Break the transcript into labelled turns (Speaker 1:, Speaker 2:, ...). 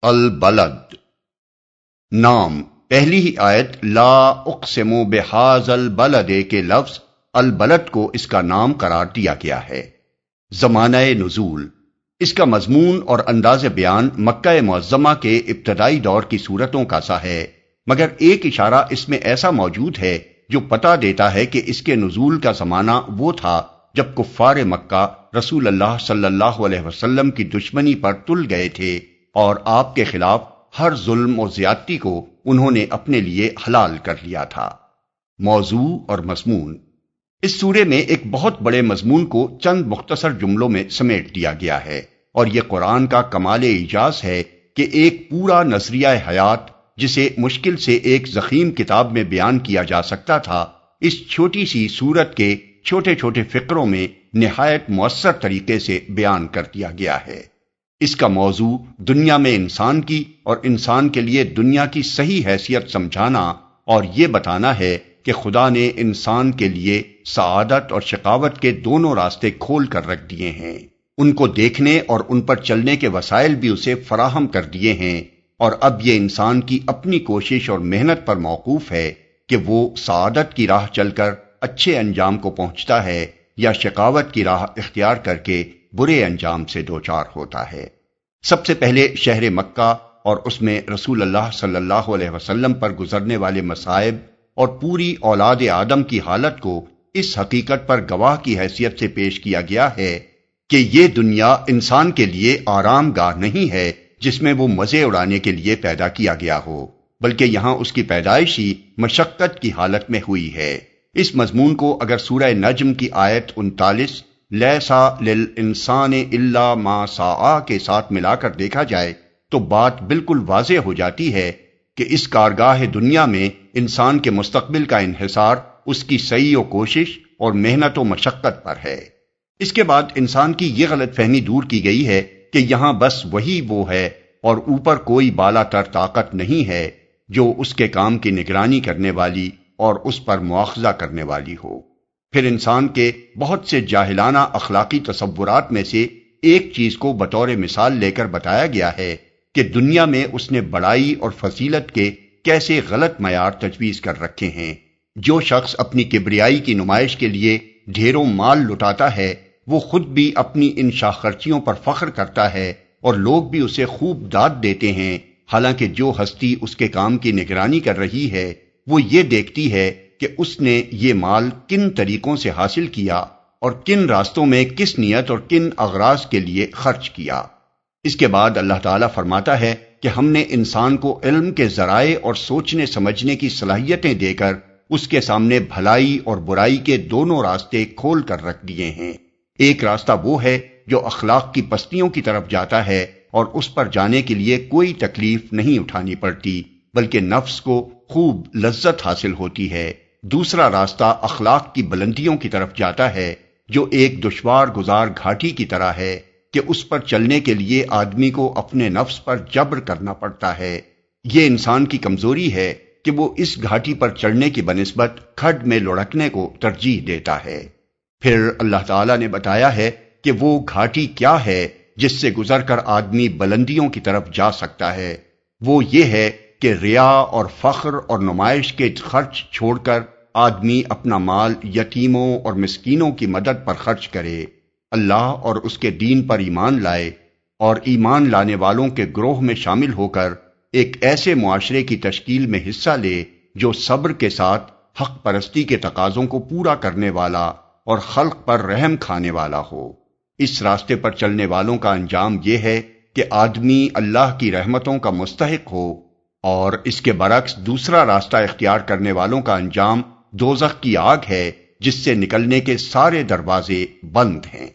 Speaker 1: البلد نام، پہلی ہی آیت لا اقسم بہذا البلد کے لفظ البلد کو اس کا نام قرار دیا گیا ہے۔ زمانہ نزول، اس کا مضمون اور انداز بیان مکہ معظمہ کے ابتدائی دور کی صورتوں کا سا ہے، مگر ایک اشارہ اس میں ایسا موجود ہے جو پتہ دیتا ہے کہ اس کے نزول کا زمانہ وہ تھا جب کفار مکہ رسول اللہ صلی اللہ علیہ وسلم کی دشمنی پر تل گئے تھے اور آپ کے خلاف ہر ظلم و زیادتی کو انہوں نے اپنے لیے حلال کر لیا تھا۔ موضوع اور مضمون، اس سورے میں ایک بہت بڑے مضمون کو چند مختصر جملوں میں سمیٹ دیا گیا ہے، اور یہ قرآن کا کمال اعجاز ہے کہ ایک پورا نظریہ حیات جسے مشکل سے ایک ضخیم کتاب میں بیان کیا جا سکتا تھا، اس چھوٹی سی سورت کے چھوٹے چھوٹے فقروں میں نہایت مؤثر طریقے سے بیان کر دیا گیا ہے۔ اس کا موضوع دنیا میں انسان کی اور انسان کے لیے دنیا کی صحیح حیثیت سمجھانا اور یہ بتانا ہے کہ خدا نے انسان کے لیے سعادت اور شقاوت کے دونوں راستے کھول کر رکھ دیے ہیں، ان کو دیکھنے اور ان پر چلنے کے وسائل بھی اسے فراہم کر دیے ہیں، اور اب یہ انسان کی اپنی کوشش اور محنت پر موقوف ہے کہ وہ سعادت کی راہ چل کر اچھے انجام کو پہنچتا ہے یا شقاوت کی راہ اختیار کر کے برے انجام سے دوچار ہوتا ہے۔ سب سے پہلے شہر مکہ اور اس میں رسول اللہ صلی اللہ علیہ وسلم پر گزرنے والے مصائب اور پوری اولاد آدم کی حالت کو اس حقیقت پر گواہ کی حیثیت سے پیش کیا گیا ہے کہ یہ دنیا انسان کے لیے آرام گاہ نہیں ہے جس میں وہ مزے اڑانے کے لیے پیدا کیا گیا ہو، بلکہ یہاں اس کی پیدائش ہی مشقت کی حالت میں ہوئی ہے۔ اس مضمون کو اگر سورہ نجم کی آیت 39 لیسا للانسان الا ما سعی کے ساتھ ملا کر دیکھا جائے تو بات بالکل واضح ہو جاتی ہے کہ اس کارگاہ دنیا میں انسان کے مستقبل کا انحصار اس کی سعی و کوشش اور محنت و مشقت پر ہے۔ اس کے بعد انسان کی یہ غلط فہمی دور کی گئی ہے کہ یہاں بس وہی وہ ہے اور اوپر کوئی بالا تر طاقت نہیں ہے جو اس کے کام کی نگرانی کرنے والی اور اس پر مواخذہ کرنے والی ہو۔ پھر انسان کے بہت سے جاہلانہ اخلاقی تصورات میں سے ایک چیز کو بطور مثال لے کر بتایا گیا ہے کہ دنیا میں اس نے بڑائی اور فضیلت کے کیسے غلط معیار تجویز کر رکھے ہیں۔ جو شخص اپنی کبریائی کی نمائش کے لیے ڈھیروں مال لٹاتا ہے، وہ خود بھی اپنی ان شاہ خرچیوں پر فخر کرتا ہے اور لوگ بھی اسے خوب داد دیتے ہیں، حالانکہ جو ہستی اس کے کام کی نگرانی کر رہی ہے وہ یہ دیکھتی ہے کہ اس نے یہ مال کن طریقوں سے حاصل کیا اور کن راستوں میں کس نیت اور کن اغراض کے لیے خرچ کیا۔ اس کے بعد اللہ تعالیٰ فرماتا ہے کہ ہم نے انسان کو علم کے ذرائع اور سوچنے سمجھنے کی صلاحیتیں دے کر اس کے سامنے بھلائی اور برائی کے دونوں راستے کھول کر رکھ دیے ہیں۔ ایک راستہ وہ ہے جو اخلاق کی پستیوں کی طرف جاتا ہے اور اس پر جانے کے لیے کوئی تکلیف نہیں اٹھانی پڑتی، بلکہ نفس کو خوب لذت حاصل ہوتی ہے۔ دوسرا راستہ اخلاق کی بلندیوں کی طرف جاتا ہے جو ایک دشوار گزار گھاٹی کی طرح ہے کہ اس پر چلنے کے لیے آدمی کو اپنے نفس پر جبر کرنا پڑتا ہے۔ یہ انسان کی کمزوری ہے کہ وہ اس گھاٹی پر چڑھنے کی بنسبت کھڈ میں لڑکنے کو ترجیح دیتا ہے۔ پھر اللہ تعالیٰ نے بتایا ہے کہ وہ گھاٹی کیا ہے جس سے گزر کر آدمی بلندیوں کی طرف جا سکتا ہے۔ وہ یہ ہے کہ ریا اور فخر اور نمائش کے خرچ چھوڑ کر آدمی اپنا مال یتیموں اور مسکینوں کی مدد پر خرچ کرے، اللہ اور اس کے دین پر ایمان لائے اور ایمان لانے والوں کے گروہ میں شامل ہو کر ایک ایسے معاشرے کی تشکیل میں حصہ لے جو صبر کے ساتھ حق پرستی کے تقاضوں کو پورا کرنے والا اور خلق پر رحم کھانے والا ہو۔ اس راستے پر چلنے والوں کا انجام یہ ہے کہ آدمی اللہ کی رحمتوں کا مستحق ہو، اور اس کے برعکس دوسرا راستہ اختیار کرنے والوں کا انجام دوزخ کی آگ ہے جس سے نکلنے کے سارے دروازے بند ہیں۔